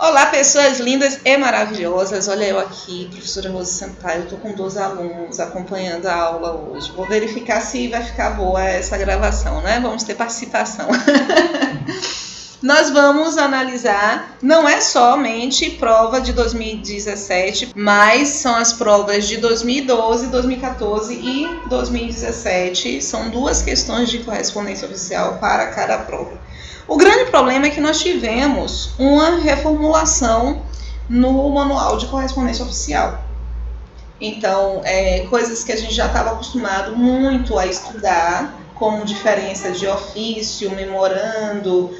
Olá, pessoas lindas e maravilhosas. Olha eu aqui, professora Rose Sampaio. Estou com 2 alunos acompanhando a aula hoje. Vou verificar se vai ficar boa essa gravação, né? Vamos ter participação. Nós vamos analisar, não é somente prova de 2017, mas são as provas de 2012, 2014 e 2017. São 2 questões de correspondência oficial para cada prova. O grande problema é que nós tivemos uma reformulação no manual de correspondência oficial. Então, coisas que a gente já estava acostumado muito a estudar, como diferença de ofício, memorando,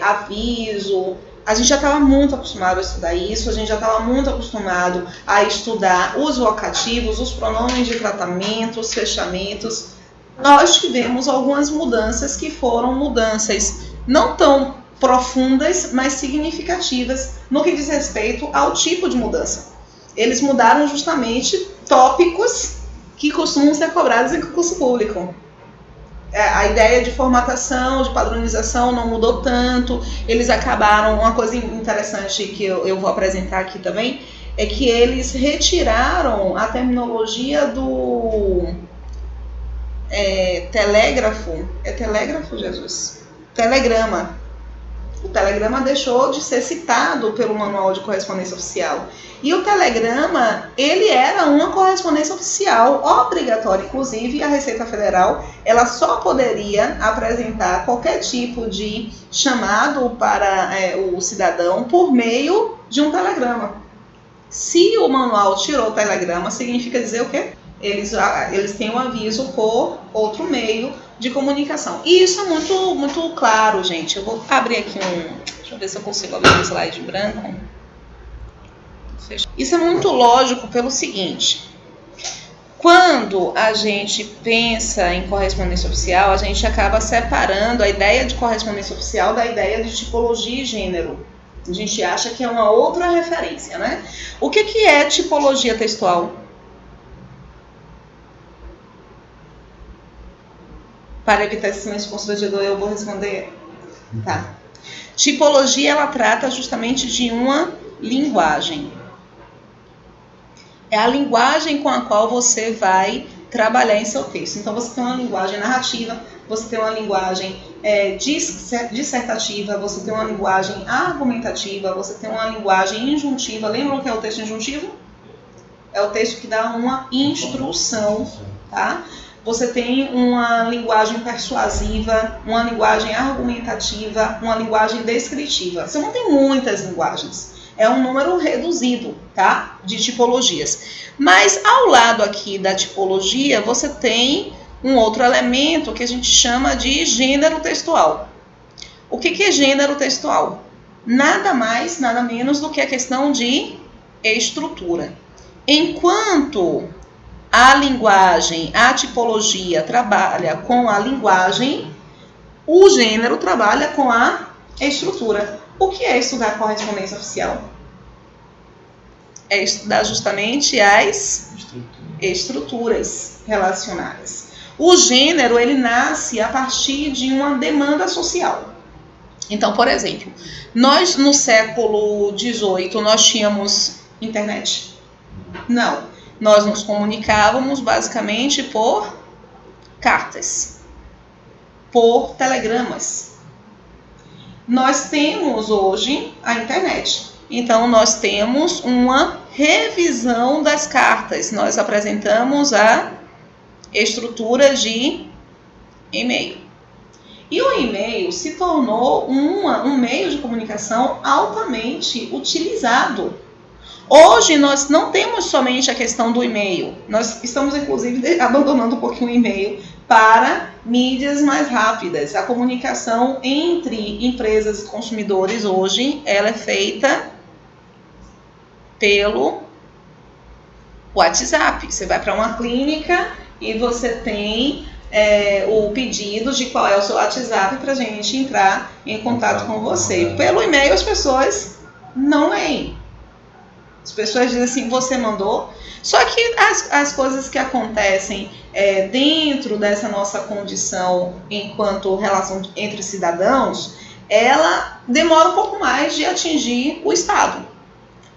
aviso. A gente já estava muito acostumado a estudar isso, a gente já estava muito acostumado a estudar os vocativos, os pronomes de tratamento, os fechamentos. Nós tivemos algumas mudanças que foram mudanças não tão profundas, mas significativas no que diz respeito ao tipo de mudança. Eles mudaram justamente tópicos que costumam ser cobrados em concurso público. A ideia de formatação, de padronização não mudou tanto. Eles acabaram, uma coisa interessante que eu vou apresentar aqui também, é que eles retiraram a terminologia do telégrafo. É telégrafo, Jesus? Telegrama. O telegrama deixou de ser citado pelo manual de correspondência oficial. E o telegrama, ele era uma correspondência oficial obrigatória. Inclusive, a Receita Federal, ela só poderia apresentar qualquer tipo de chamado para o cidadão por meio de um telegrama. Se o manual tirou o telegrama, significa dizer o quê? Eles têm um aviso por outro meio de comunicação. E isso é muito, muito claro, gente. Eu vou abrir aqui deixa eu ver se eu consigo abrir um slide branco. Isso é muito lógico pelo seguinte. Quando a gente pensa em correspondência oficial, a gente acaba separando a ideia de correspondência oficial da ideia de tipologia e gênero. A gente acha que é uma outra referência, né? O que é tipologia textual? Para evitar esse silêncio constrangedor, eu vou responder. Tá. Tipologia, ela trata justamente de uma linguagem. É a linguagem com a qual você vai trabalhar em seu texto. Então, você tem uma linguagem narrativa, você tem uma linguagem dissertativa, você tem uma linguagem argumentativa, você tem uma linguagem injuntiva. Lembram o que é o texto injuntivo? É o texto que dá uma instrução, tá? Você tem uma linguagem persuasiva, uma linguagem argumentativa, uma linguagem descritiva. Você não tem muitas linguagens. É um número reduzido, tá? De tipologias. Mas ao lado aqui da tipologia, você tem um outro elemento que a gente chama de gênero textual. O que é gênero textual? Nada mais, nada menos do que a questão de estrutura. Enquanto a linguagem, a tipologia trabalha com a linguagem, o gênero trabalha com a estrutura. O que é estudar correspondência oficial? É estudar justamente as estruturas relacionadas. O gênero, ele nasce a partir de uma demanda social. Então, por exemplo, nós no século XVIII, nós tínhamos internet? Não. Nós nos comunicávamos basicamente por cartas, por telegramas. Nós temos hoje a internet. Então, nós temos uma revisão das cartas. Nós apresentamos a estrutura de e-mail. E o e-mail se tornou um meio de comunicação altamente utilizado. Hoje, nós não temos somente a questão do e-mail. Nós estamos, inclusive, abandonando um pouquinho o e-mail para mídias mais rápidas. A comunicação entre empresas e consumidores hoje, ela é feita pelo WhatsApp. Você vai para uma clínica e você tem o pedido de qual é o seu WhatsApp para a gente entrar em contato com você. Pelo e-mail, as pessoas não leem. As pessoas dizem assim, você mandou. Só que as coisas que acontecem dentro dessa nossa condição enquanto relação entre cidadãos ela demora um pouco mais de atingir o Estado.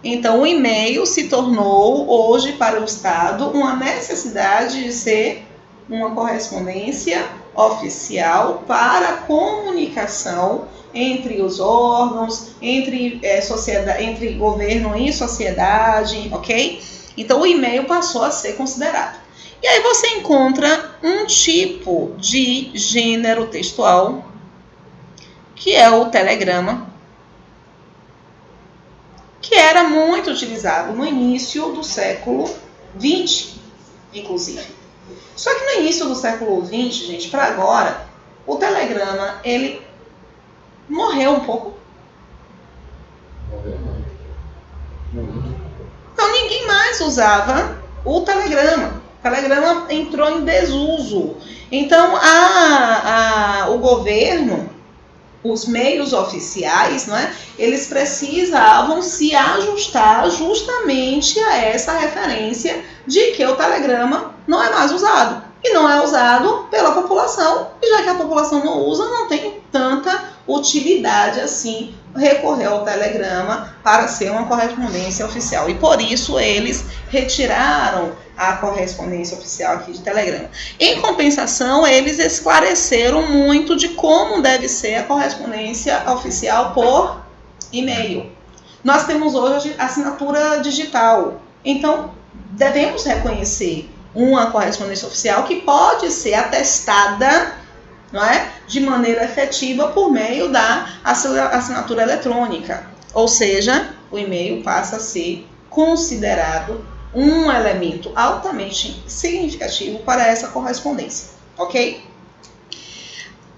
Então, o e-mail se tornou, hoje, para o Estado, uma necessidade de ser uma correspondência oficial para a comunicação entre os órgãos, entre governo e sociedade, ok? Então, o e-mail passou a ser considerado. E aí você encontra um tipo de gênero textual, que é o telegrama, que era muito utilizado no início do século XX, inclusive. Só que no início do século XX, gente, para agora, o telegrama, ele morreu um pouco. Então ninguém mais usava o telegrama. O telegrama entrou em desuso. Então o governo, os meios oficiais, não é? Eles precisavam se ajustar justamente a essa referência de que o telegrama não é mais usado. E não é usado pela população. E já que a população não usa, não tem tanta utilidade assim recorrer ao telegrama para ser uma correspondência oficial. E por isso eles retiraram a correspondência oficial aqui de telegrama. Em compensação, eles esclareceram muito de como deve ser a correspondência oficial por e-mail. Nós temos hoje a assinatura digital. Então, devemos reconhecer uma correspondência oficial que pode ser atestada, não é, de maneira efetiva por meio da assinatura eletrônica. Ou seja, o e-mail passa a ser considerado um elemento altamente significativo para essa correspondência, ok?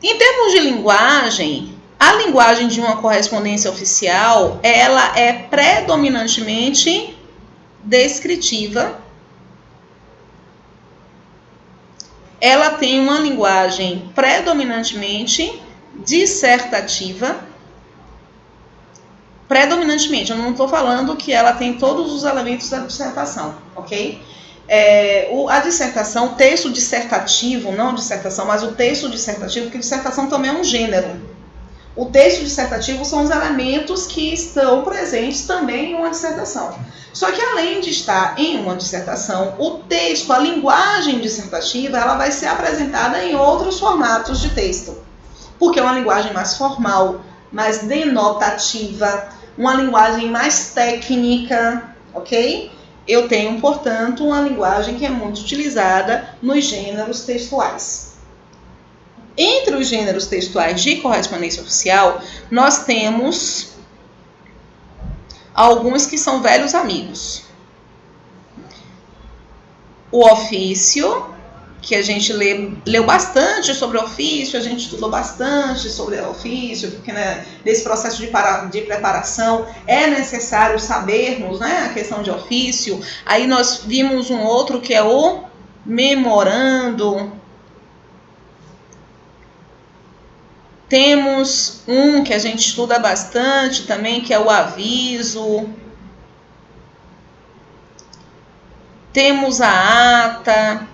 Em termos de linguagem, a linguagem de uma correspondência oficial, ela é predominantemente descritiva. Ela tem uma linguagem predominantemente dissertativa. Predominantemente, eu não estou falando que ela tem todos os elementos da dissertação, ok? A dissertação, o texto dissertativo, não dissertação, mas o texto dissertativo, porque dissertação também é um gênero. O texto dissertativo são os elementos que estão presentes também em uma dissertação. Só que além de estar em uma dissertação, o texto, a linguagem dissertativa, ela vai ser apresentada em outros formatos de texto. Porque é uma linguagem mais formal, mais denotativa, uma linguagem mais técnica, ok? Eu tenho, portanto, uma linguagem que é muito utilizada nos gêneros textuais. Entre os gêneros textuais de correspondência oficial, nós temos alguns que são velhos amigos. O ofício, que a gente leu bastante sobre o ofício, a gente estudou bastante sobre o ofício, porque nesse processo de preparação é necessário sabermos, né, a questão de ofício. Aí nós vimos um outro que é o memorando. Temos um que a gente estuda bastante também, que é o aviso. Temos a ata.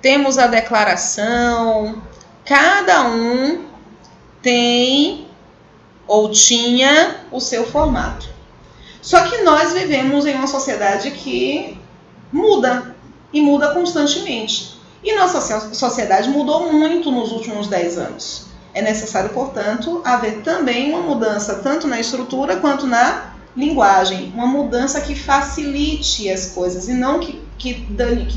Temos a declaração. Cada um tem ou tinha o seu formato. Só que nós vivemos em uma sociedade que muda e muda constantemente. E nossa sociedade mudou muito nos últimos 10 anos. É necessário, portanto, haver também uma mudança tanto na estrutura quanto na linguagem. Uma mudança que facilite as coisas e não que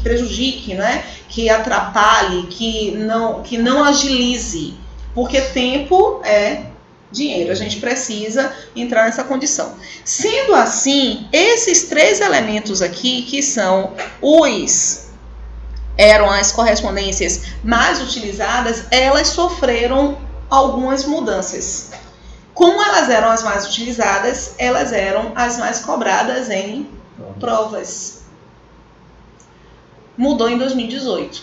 prejudique, né? Que atrapalhe, que não agilize. Porque tempo é dinheiro. A gente precisa entrar nessa condição. Sendo assim, esses 3 elementos aqui, que eram as correspondências mais utilizadas, elas sofreram algumas mudanças. Como elas eram as mais utilizadas, elas eram as mais cobradas em provas. Mudou em 2018.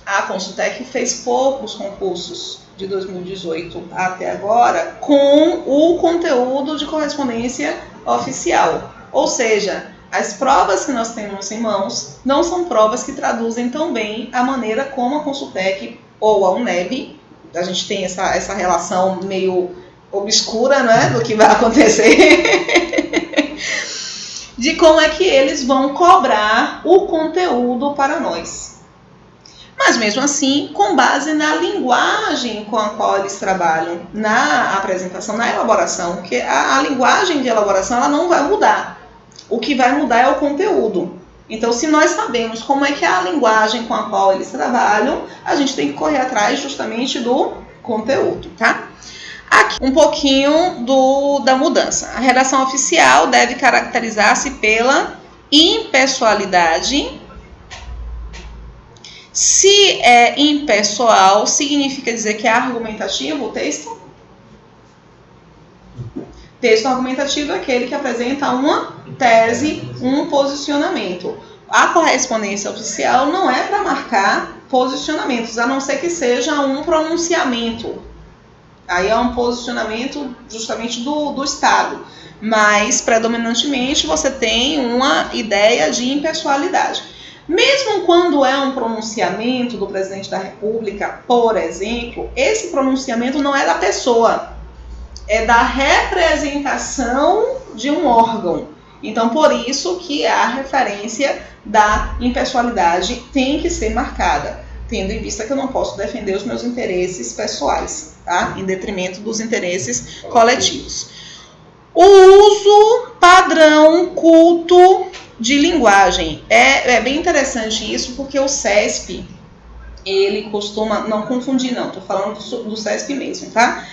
A Consultec fez poucos concursos de 2018 até agora com o conteúdo de correspondência oficial. Ou seja, as provas que nós temos em mãos não são provas que traduzem tão bem a maneira como a Consultec ou a UNEB a gente tem essa relação meio obscura, né, do que vai acontecer, de como é que eles vão cobrar o conteúdo para nós. Mas mesmo assim, com base na linguagem com a qual eles trabalham, na apresentação, na elaboração, porque a linguagem de elaboração ela não vai mudar. O que vai mudar é o conteúdo. Então, se nós sabemos como é que é a linguagem com a qual eles trabalham, a gente tem que correr atrás justamente do conteúdo, tá? Aqui, um pouquinho da mudança. A redação oficial deve caracterizar-se pela impessoalidade. Se é impessoal, significa dizer que é argumentativo o texto? Texto argumentativo é aquele que apresenta uma tese, um posicionamento. A correspondência oficial não é para marcar posicionamentos, a não ser que seja um pronunciamento. Aí é um posicionamento justamente do Estado. Mas, predominantemente, você tem uma ideia de impessoalidade. Mesmo quando é um pronunciamento do presidente da República, por exemplo, esse pronunciamento não é da pessoa, é da representação de um órgão. Então, por isso que a referência da impessoalidade tem que ser marcada, tendo em vista que eu não posso defender os meus interesses pessoais, tá? Em detrimento dos interesses coletivos. O uso padrão culto de linguagem. É bem interessante isso, porque o CESP, ele costuma... Não confundir não, estou falando do CESP mesmo, tá?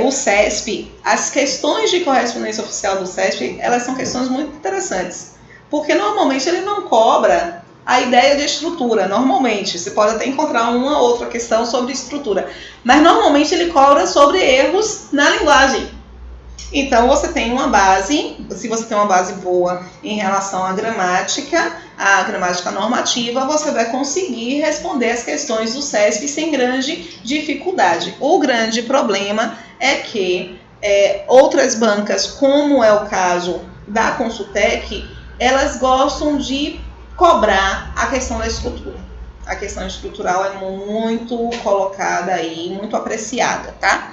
O CESP, as questões de correspondência oficial do CESP, elas são questões muito interessantes, porque normalmente ele não cobra a ideia de estrutura, normalmente, você pode até encontrar uma ou outra questão sobre estrutura, mas normalmente ele cobra sobre erros na linguagem. Então você tem uma base, se você tem uma base boa em relação à gramática normativa, você vai conseguir responder as questões do CESP sem grande dificuldade. O grande problema é que outras bancas, como é o caso da Consultec, elas gostam de cobrar a questão da estrutura. A questão estrutural é muito colocada aí, muito apreciada, tá?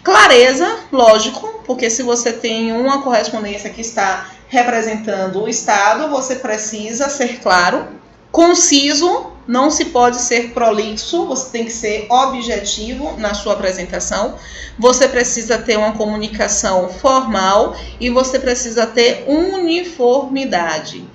Clareza, lógico, porque se você tem uma correspondência que está representando o Estado, você precisa ser claro, conciso, não se pode ser prolixo, você tem que ser objetivo na sua apresentação, você precisa ter uma comunicação formal e você precisa ter uniformidade.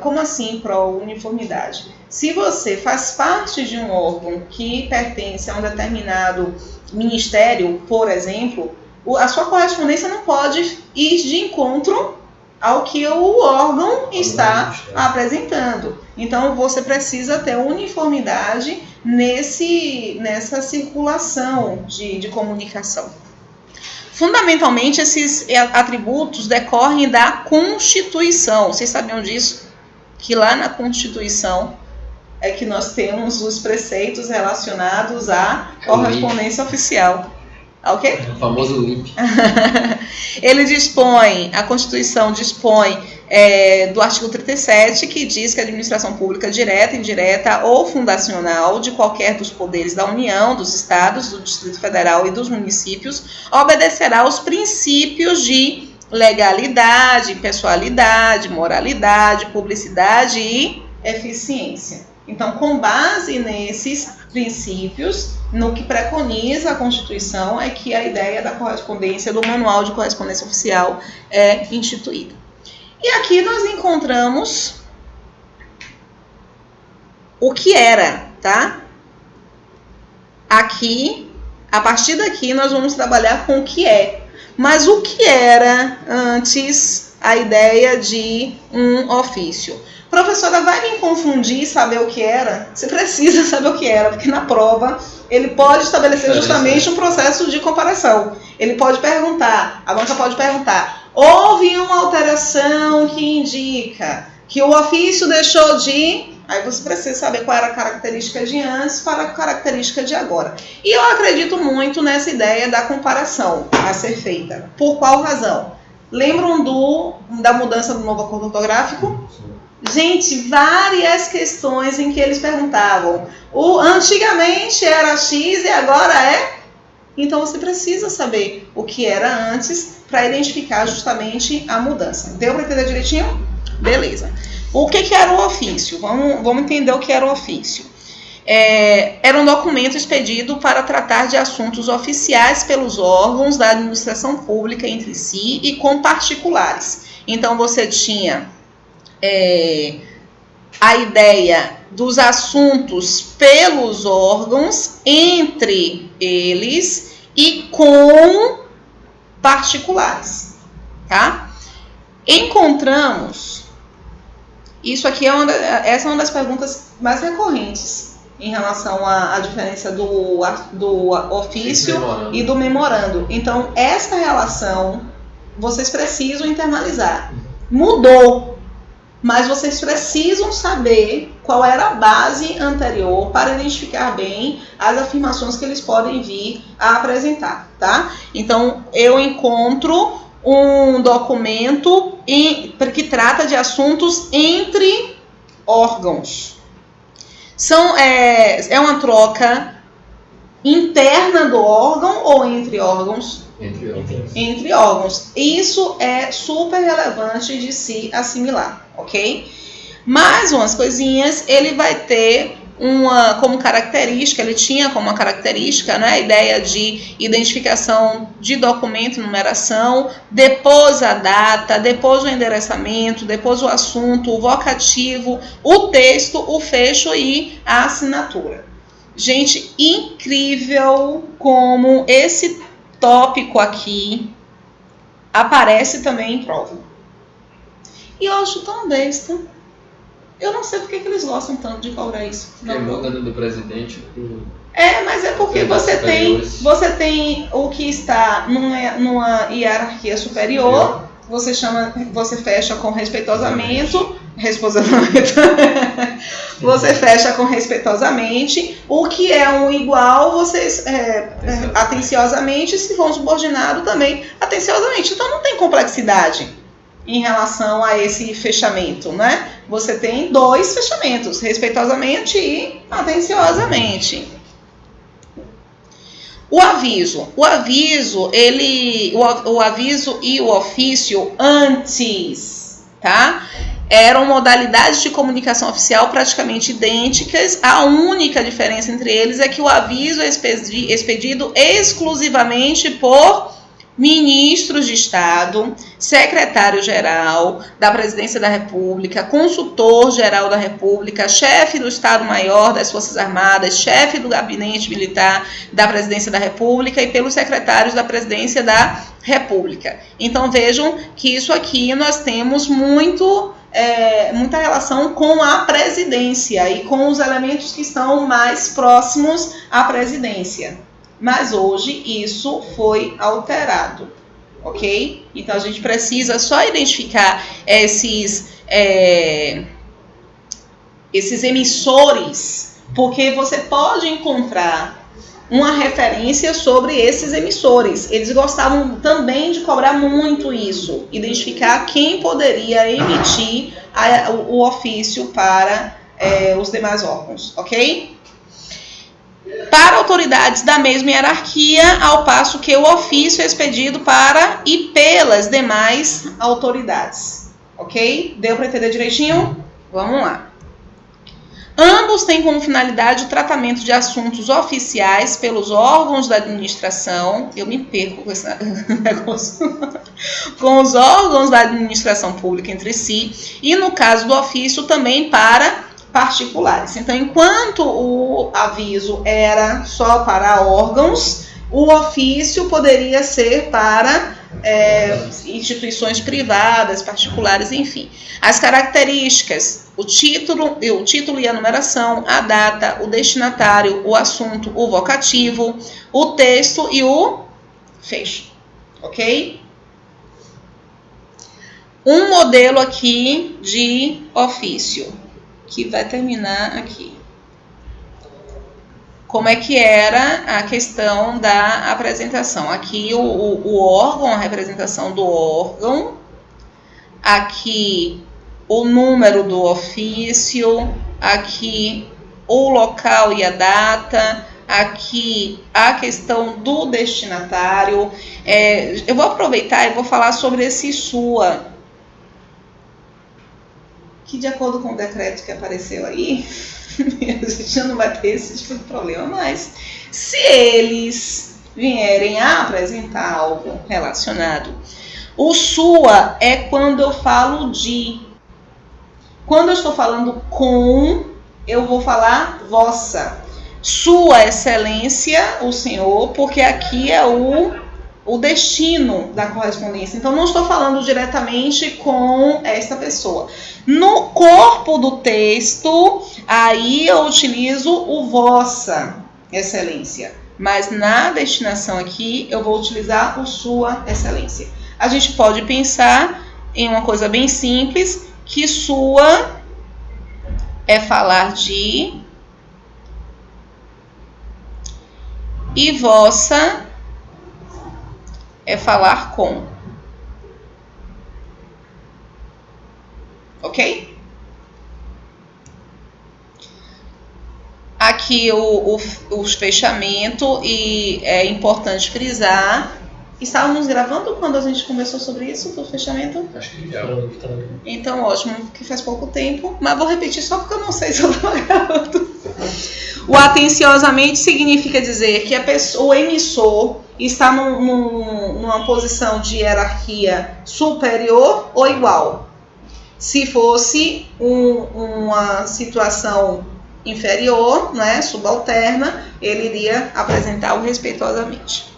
Como assim, uniformidade? Se você faz parte de um órgão que pertence a um determinado ministério, por exemplo, a sua correspondência não pode ir de encontro ao que o órgão está apresentando. Então, você precisa ter uniformidade nessa circulação de comunicação. Fundamentalmente, esses atributos decorrem da Constituição. Vocês sabiam disso? Que lá na Constituição é que nós temos os preceitos relacionados à correspondência oficial. Ok? O famoso LIP. A Constituição dispõe do artigo 37, que diz que a administração pública direta, indireta ou fundacional de qualquer dos poderes da União, dos Estados, do Distrito Federal e dos municípios obedecerá aos princípios de legalidade, impessoalidade, moralidade, publicidade e eficiência. Então, com base nesses princípios, no que preconiza a Constituição é que a ideia da correspondência, do Manual de Correspondência Oficial é instituída. E aqui nós encontramos o que era, tá? Aqui, a partir daqui, nós vamos trabalhar com o que é. Mas o que era antes a ideia de um ofício? Professora, vai me confundir saber o que era? Você precisa saber o que era, porque na prova ele pode estabelecer justamente um processo de comparação. Ele pode perguntar, a banca pode perguntar, houve uma alteração que indica que o ofício deixou de... Aí você precisa saber qual era a característica de antes para a característica de agora. E eu acredito muito nessa ideia da comparação a ser feita. Por qual razão? Lembram da mudança do novo acordo ortográfico? Gente, várias questões em que eles perguntavam. Antigamente era X e agora é? Então você precisa saber o que era antes para identificar justamente a mudança. Deu para entender direitinho? Beleza. O que era o ofício? Vamos entender o que era o ofício. Era um documento expedido para tratar de assuntos oficiais pelos órgãos da administração pública entre si e com particulares. Então você tinha a ideia dos assuntos pelos órgãos, entre eles e com particulares, tá? Encontramos, isso aqui essa é uma das perguntas mais recorrentes em relação à diferença do ofício e do memorando. Então, essa relação vocês precisam internalizar. Mudou, mas vocês precisam saber qual era a base anterior para identificar bem as afirmações que eles podem vir a apresentar, tá? Então, eu encontro um documento que trata de assuntos entre órgãos. É uma troca interna do órgão ou entre órgãos? Entre órgãos. Isso é super relevante de se assimilar, ok? Mais umas coisinhas, ele vai ter como característica, ele tinha como característica, né, a ideia de identificação de documento, numeração, depois a data, depois o endereçamento, depois o assunto, o vocativo, o texto, o fecho e a assinatura. Gente, incrível como esse tópico aqui aparece também em prova. E eu acho tão besta. Eu não sei porque que eles gostam tanto de cobrar isso. Porque muda do presidente pro... mas é porque você tem o que está numa hierarquia superior, você fecha com respeitosamente, você fecha com respeitosamente, o que é um igual, vocês atenciosamente, se for um subordinado também atenciosamente. Então não tem complexidade em relação a esse fechamento, né? Você tem 2 fechamentos, respeitosamente e atenciosamente. O aviso e o ofício antes, tá? Eram modalidades de comunicação oficial praticamente idênticas. A única diferença entre eles é que o aviso é expedido exclusivamente por ministros de Estado, secretário-geral da Presidência da República, consultor-geral da República, chefe do Estado-Maior das Forças Armadas, chefe do Gabinete Militar da Presidência da República e pelos secretários da Presidência da República. Então vejam que isso aqui nós temos muita relação com a presidência e com os elementos que estão mais próximos à presidência. Mas hoje isso foi alterado, ok? Então a gente precisa só identificar esses emissores, porque você pode encontrar uma referência sobre esses emissores. Eles gostavam também de cobrar muito isso, identificar quem poderia emitir o ofício para os demais órgãos, ok? Para autoridades da mesma hierarquia, ao passo que o ofício é expedido para e pelas demais autoridades. Ok? Deu para entender direitinho? Vamos lá. Ambos têm como finalidade o tratamento de assuntos oficiais pelos órgãos da administração. Eu me perco com esse negócio. Com os órgãos da administração pública entre si. E no caso do ofício, também para particulares. Então, enquanto o aviso era só para órgãos, o ofício poderia ser para instituições privadas, particulares, enfim. As características, o título e a numeração, a data, o destinatário, o assunto, o vocativo, o texto e o fecho. Ok? Um modelo aqui de ofício, que vai terminar aqui. Como é que era a questão da apresentação? Aqui o órgão, a representação do órgão. Aqui o número do ofício, aqui o local e a data, aqui a questão do destinatário. Eu vou aproveitar e vou falar sobre esse SUA, que de acordo com o decreto que apareceu aí, a gente já não vai ter esse tipo de problema, mas se eles vierem a apresentar algo relacionado, o SUA é quando eu falo de. Quando eu estou falando com, eu vou falar vossa. Sua Excelência, o Senhor, porque aqui é o destino da correspondência. Então, não estou falando diretamente com esta pessoa. No corpo do texto, aí eu utilizo o vossa Excelência. Mas na destinação aqui, eu vou utilizar o sua Excelência. A gente pode pensar em uma coisa bem simples, que sua é falar de e vossa é falar com. Ok? Aqui o fechamento, e é importante frisar. Estávamos gravando quando a gente conversou sobre isso, do fechamento? Acho que já. Então, ótimo, porque faz pouco tempo. Mas vou repetir só porque eu não sei se eu estou gravando. O atenciosamente significa dizer que a pessoa, o emissor está numa posição de hierarquia superior ou igual. Se fosse uma situação inferior, né, subalterna, ele iria apresentar o respeitosamente.